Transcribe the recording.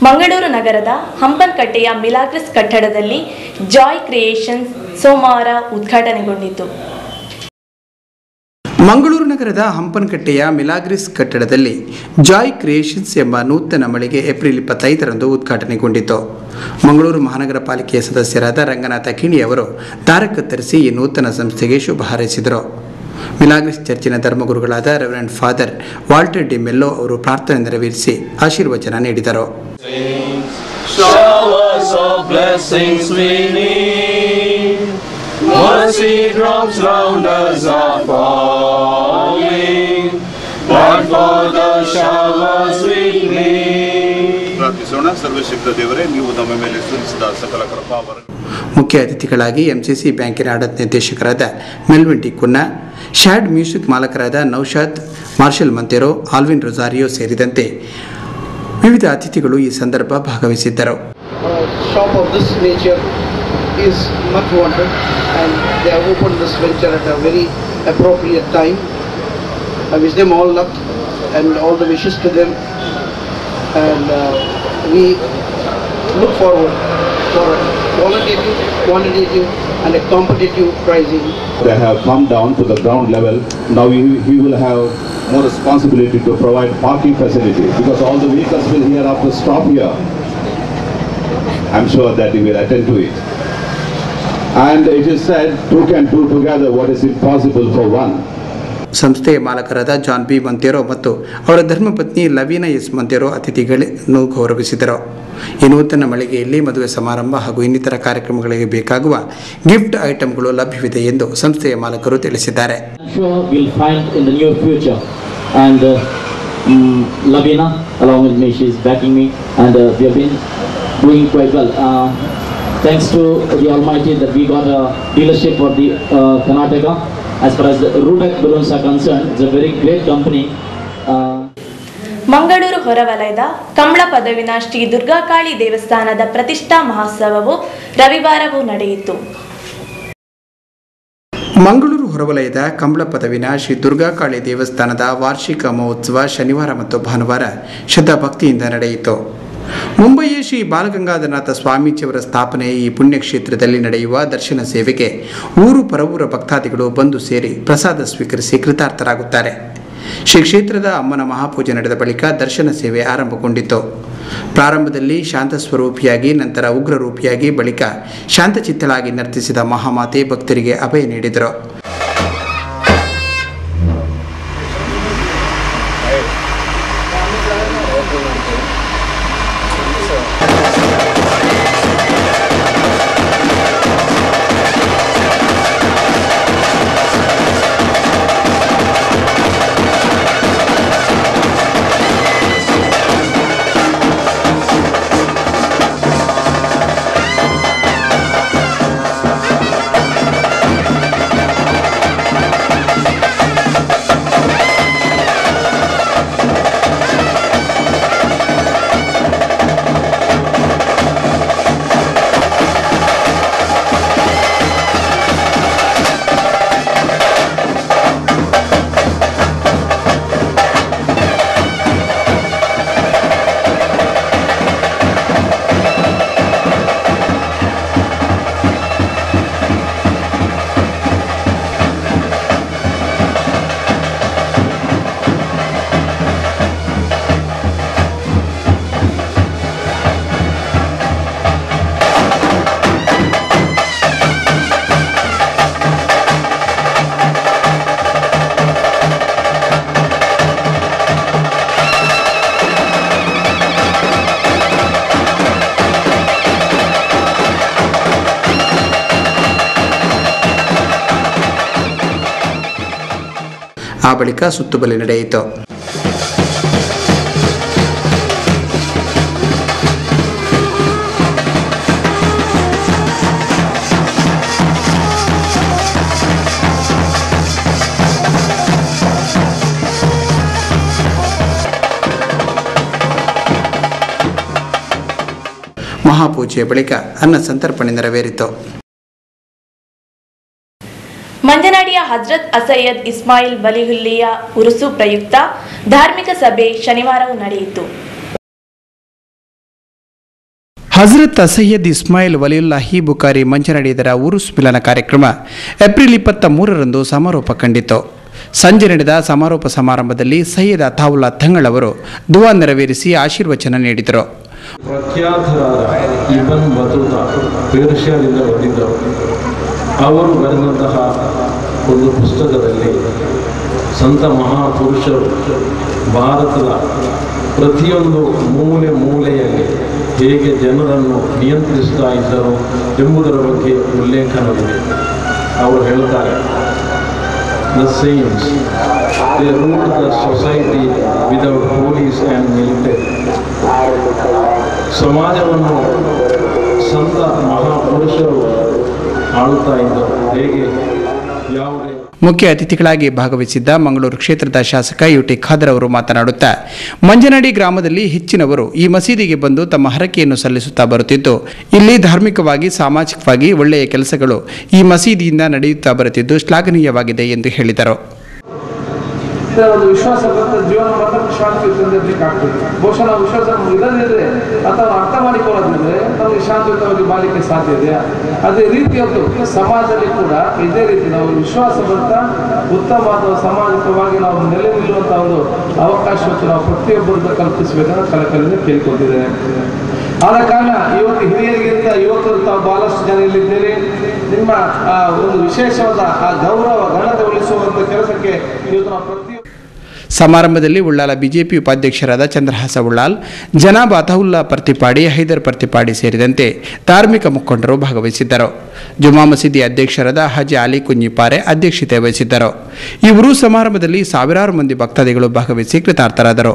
ಮಂಗಳೂರು ನಗರದ ಹಂಪನಕಟ್ಟೆಯ ಮಿಲಾಗ್ರಿಸ್ ಕಟ್ಟಡದಲ್ಲಿ ಜಾಯ್ ಕ್ರಿಯೇಷನ್ಸ್ ಸೋಮವಾರ ಉದ್ಘಾಟನೆಗೊಂಡಿತು. ಮಂಗಳೂರು ನಗರದ ಹಂಪನಕಟ್ಟೆಯ ಮಿಲಾಗ್ರಿಸ್ ಕಟ್ಟಡದಲ್ಲಿ ಜಾಯ್ ಕ್ರಿಯೇಷನ್ಸ್ ಎಂಬ ನೂತನ ಮಳಿಗೆ ಏಪ್ರಿಲ್ 25ರಂದು ಉದ್ಘಾಟನೆಗೊಂಡಿತು. ಮಂಗಳೂರು ಮಹಾನಗರ ಪಾಲಿಕೆಯ ಸದಸ್ಯರಾದ ರಂಗನಾಥ ಕಿಣಿಯವರು ದಾರ ಕತ್ತರಿಸಿ ಈ ನೂತನ ಸಂಸ್ಥೆಗೆ ಶುಭ ಹಾರೈಸಿದರು. ಮಿಲಾಗ್ರಿಸ್ ಚರ್ಚಿನ ಧರ್ಮಗುರುಗಳಾದ reverend father Walter D Mellow ಅವರು ಪ್ರಾರ್ಥನೆ ನೆರವೇರಿಸಿ ಆಶೀರ್ವಚನ ನೀಡಿದರು. Showers of blessings we need, mercy drops round us are falling, but for the showers we need. ಪ್ರಾರ್ಥಿಸೋಣ. ಸರ್ವಶಕ್ತ ದೇವರೇ, ನೀವು ನಮ್ಮ ಮೇಲೆ ಸುರಿಸಿದ ಸಕಲ ಕೃಪಾವರ. ಮುಖ್ಯ ಅತಿಥಿಗಳಾಗಿ ಎಂಸಿಸಿ ಬ್ಯಾಂಕಿನ ಆಡಳಿತ ನಿರ್ದೇಶಕರಾದ Melvin D ಕುನ್ನ, ಶ್ಯಾಡ್ music ಮಾಲಕರಾದ Naushad marshal ಮಂತೆರೋ, Alvin Rosario ಸೇರಿದಂತೆ ವಿವಿಧ ಅತಿಥಿಗಳು ಈ ಸಂದರ್ಭ ಭಾಗವಹಿಸಿದ್ದರು. Shop of this nature is much wanted, and they have opened this venture at a very appropriate time. I wish them all luck and all the wishes to them, and we look forward for a qualitative, quantitative and a competitive pricing. They have come down to the ground level. Now we will have more responsibility to provide parking facilities, because all the vehicles will here have to stop here. I'm sure that we will attend to it. And it is said, two can do together what is impossible for one. ಸಂಸ್ಥೆಯ ಮಾಲಕರಾದ John B ಮಂತೆರೋ ಮತ್ತು ಅವರ ಧರ್ಮಪತ್ನಿ Laveena S ಮಂತೆರೋ ಅತಿಥಿಗಳನ್ನು ಗೌರವಿಸಿದರು. ಈ ನೂತನ ಮಳಿಗೆಯಲ್ಲಿ ಮದುವೆ ಸಮಾರಂಭ ಹಾಗೂ ಇನ್ನಿತರ ಕಾರ್ಯಕ್ರಮಗಳಿಗೆ ಬೇಕಾಗುವ ಗಿಫ್ಟ್ ಐಟಂಗಳು ಲಭ್ಯವಿದೆ ಎಂದು ಸಂಸ್ಥೆಯ ಮಾಲಕರು ತಿಳಿಸಿದ್ದಾರೆ. Lavina along with me, she is backing me, and we have been doing quite well. Thanks to the Almighty that we got a dealership for the Karnataka. As far as the Rudak balloons are concerned, it's a very great company. Mangaluru ಹೊರವಲಯದ ಕಮಲ ಪದವಿನ ಶ್ರೀ ದುರ್ಗಾಕಾಳಿ ದೇವಸ್ಥಾನದ ಪ್ರತಿಷ್ಠಾ ಮಹೋತ್ಸವವು ರವಿವಾರವೂ ನಡೆಯಿತು. ಮಂಗಳೂರು ಹೊರವಲಯದ ಕಂಬಳ ಪದವಿನ ಶ್ರೀ ದುರ್ಗಾಕಾಳಿ ದೇವಸ್ಥಾನದ ವಾರ್ಷಿಕ ಮಹೋತ್ಸವ ಶನಿವಾರ ಮತ್ತು ಭಾನುವಾರ ಶ್ರದ್ಧಾಭಕ್ತಿಯಿಂದ ನಡೆಯಿತು. ಮುಂಬಯಿಯ ಶ್ರೀ ಬಾಲಗಂಗಾಧರನಾಥ ಸ್ವಾಮೀಜಿಯವರ ಸ್ಥಾಪನೆಯ ಈ ಪುಣ್ಯಕ್ಷೇತ್ರದಲ್ಲಿ ನಡೆಯುವ ದರ್ಶನ ಸೇವೆಗೆ ಊರು ಪರವೂರ ಭಕ್ತಾದಿಗಳು ಬಂದು ಸೇರಿ ಪ್ರಸಾದ ಸ್ವೀಕರಿಸಿ ಕೃತಾರ್ಥರಾಗುತ್ತಾರೆ. ಶ್ರೀ ಕ್ಷೇತ್ರದ ಅಮ್ಮನ ಮಹಾಪೂಜೆ ನಡೆದ ಬಳಿಕ ದರ್ಶನ ಸೇವೆ ಆರಂಭಗೊಂಡಿತು. ಪ್ರಾರಂಭದಲ್ಲಿ ಶಾಂತ ಸ್ವರೂಪಿಯಾಗಿ, ನಂತರ ಉಗ್ರ ರೂಪಿಯಾಗಿ, ಬಳಿಕ ಶಾಂತಚಿತ್ತಳಾಗಿ ನರ್ತಿಸಿದ ಮಹಾಮಾತೆ ಭಕ್ತರಿಗೆ ಅಭಯ ನೀಡಿದರು. ಆ ಬಳಿಕ ಸುತ್ತುಬಲಿ ನಡೆಯಿತು. ಮಹಾಪೂಜೆಯ ಬಳಿಕ ಅನ್ನ ಸಂತರ್ಪಣೆ ನೆರವೇರಿತು. ಮಂಜನಾಡಿಯ ಹಜರತ್ ಅಸಯ್ಯದ್ ಇಸ್ಮಾಯಿಲ್ ಬಲಿಹುಲ್ಲಿಯ ಉರುಸು ಪ್ರಯುಕ್ತ ಧಾರ್ಮಿಕ ಸಭೆ ಶನಿವಾರವೂ ನಡೆಯಿತು. ಹಜರತ್ ಸೈಯದ್ ಇಸ್ಮಾಯಿಲ್ ವಲಿಯುಲ್ಲಾಹಿ ಬುಖಾರಿ ಮಂಜನಡಿಯದರ ಉರುಸ್ ಮಿಲನ ಕಾರ್ಯಕ್ರಮ ಏಪ್ರಿಲ್ 23ರಂದು ಸಮಾರೋಪ ಕಂಡಿತು. ಸಂಜೆ ನಡೆದ ಸಮಾರೋಪ ಸಮಾರಂಭದಲ್ಲಿ ಸೈಯದ್ ಅತಾವುಲ್ಲಾ ತಂಗಳ್ ಅವರು ದುವಾ ನೆರವೇರಿಸಿ ಆಶೀರ್ವಚನ ನೀಡಿದರು. ಪ್ರಖ್ಯಾತರಾದ ಇಬ್ನ್ ಬತೂತಾ ಪೇರ್ಷಿಯಾದಿಂದ ಬಂದಿದ್ದರು. ಅವರು ಬರೆದಂತಹ ಒಂದು ಪುಸ್ತಕದಲ್ಲಿ ಸಂತ ಮಹಾಪುರುಷರು ಭಾರತದ ಪ್ರತಿಯೊಂದು ಮೂಲೆಯಲ್ಲಿ ಹೇಗೆ ಜನರನ್ನು ನಿಯಂತ್ರಿಸ್ತಾ ಇದ್ದರು ಎಂಬುದರ ಬಗ್ಗೆ ಉಲ್ಲೇಖನವಿದೆ. ಅವರು ಹೇಳ್ತಾರೆ, The saints, they ruled the society without police and military. ಸಮಾಜವನ್ನು ಸಂತ ಮಹಾಪುರುಷರು ಆಳುತ್ತಾ ಇದ್ದರು. ಹೇಗೆ ಯಾವುದೇ ಮುಖ್ಯ ಅತಿಥಿಗಳಾಗಿ ಭಾಗವಹಿಸಿದ್ದ ಮಂಗಳೂರು ಕ್ಷೇತ್ರದ ಶಾಸಕ ಯುಟಿ ಖಾದರ್ ಅವರು ಮಾತನಾಡುತ್ತಾ, ಮಂಜನಡಿ ಗ್ರಾಮದಲ್ಲಿ ಹೆಚ್ಚಿನವರು ಈ ಮಸೀದಿಗೆ ಬಂದು ತಮ್ಮ ಹರಕೆಯನ್ನು ಸಲ್ಲಿಸುತ್ತಾ ಬರುತ್ತಿದ್ದು, ಇಲ್ಲಿ ಧಾರ್ಮಿಕವಾಗಿ ಸಾಮಾಜಿಕವಾಗಿ ಒಳ್ಳೆಯ ಕೆಲಸಗಳು ಈ ಮಸೀದಿಯಿಂದ ನಡೆಯುತ್ತಾ ಬರುತ್ತಿದ್ದು ಶ್ಲಾಘನೀಯವಾಗಿದೆ ಎಂದು ಹೇಳಿದರು. ಒಂದು ವಿಶ್ವಾಸ ಜೀವನ ಮತ್ತಷ್ಟು ಶಾಂತಿ ತಂದಿರಲಿಕ್ಕಾಗ್ತದೆ. ಬಹುಶಃ ನಾವು ವಿಶ್ವಾಸ ಇಲ್ಲದಿದ್ರೆ ಅಥವಾ ಅರ್ಥ ಮಾಡಿಕೊಳ್ಳೋದಿದ್ರೆ ನಮಗೆ ಶಾಂತಿಯುತವಾಗಿ ಬಾಳಿಕೆ ಸಾಧ್ಯ ಇದೆಯಾ? ಅದೇ ರೀತಿಯದ್ದು ಸಮಾಜದಲ್ಲಿ ಕೂಡ ಇದೇ ರೀತಿ ನಾವು ವಿಶ್ವಾಸ ಬರ್ತಾ ಉತ್ತಮವಾದ ಸಾಮಾಜಿಕವಾಗಿ ನಾವು ನೆಲೆ ನಿಲ್ಲುವಂಥ ಒಂದು ಅವಕಾಶವನ್ನು ನಾವು ಪ್ರತಿಯೊಬ್ಬರಿಂದ ಕಲ್ಪಿಸಬೇಕಂತ ಕಳಕಳಿಯಿಂದ ಕೇಳಿಕೊಂಡಿದ್ದೇನೆ. ಆದ ಕಾರಣ ಇವತ್ತು ಹಿರಿಯರಿಗಿಂತ ಯುವಕರು ತಾವು ಬಹಳಷ್ಟು ಜನ ಇಲ್ಲಿದ್ದೇವೆ. ನಿಮ್ಮ ಒಂದು ವಿಶೇಷವಾದ ಆ ಗೌರವ ಘನತೆ ಉಳಿಸುವಂಥ ಕೆಲಸಕ್ಕೆ ಇವತ್ತು ನಾವು ಪ್ರತಿ ಸಮಾರಂಭದಲ್ಲಿ ಉಳ್ಳಾಲ ಬಿಜೆಪಿ ಉಪಾಧ್ಯಕ್ಷರಾದ ಚಂದ್ರಹಾಸ ಉಳ್ಳಾಲ್, ಜನಾಬ್ ಅತಾವುಲ್ಲಾ ಪರ್ತಿಪಾಡಿ, ಹೈದರ್ ಪರ್ತಿಪಾಡಿ ಸೇರಿದಂತೆ ಧಾರ್ಮಿಕ ಮುಖಂಡರು ಭಾಗವಹಿಸಿದ್ದರು. ಜುಮಾ ಮಸೀದಿ ಅಧ್ಯಕ್ಷರಾದ ಹಾಜಿ ಅಲಿ ಕುಂಜಿಪಾರೆ ಅಧ್ಯಕ್ಷತೆ ವಹಿಸಿದ್ದರು. ಈ ಉರುಸ್ ಸಮಾರಂಭದಲ್ಲಿ ಸಾವಿರಾರು ಮಂದಿ ಭಕ್ತಾದಿಗಳು ಭಾಗವಹಿಸಿ ಕೃತಾರ್ಥರಾದರು.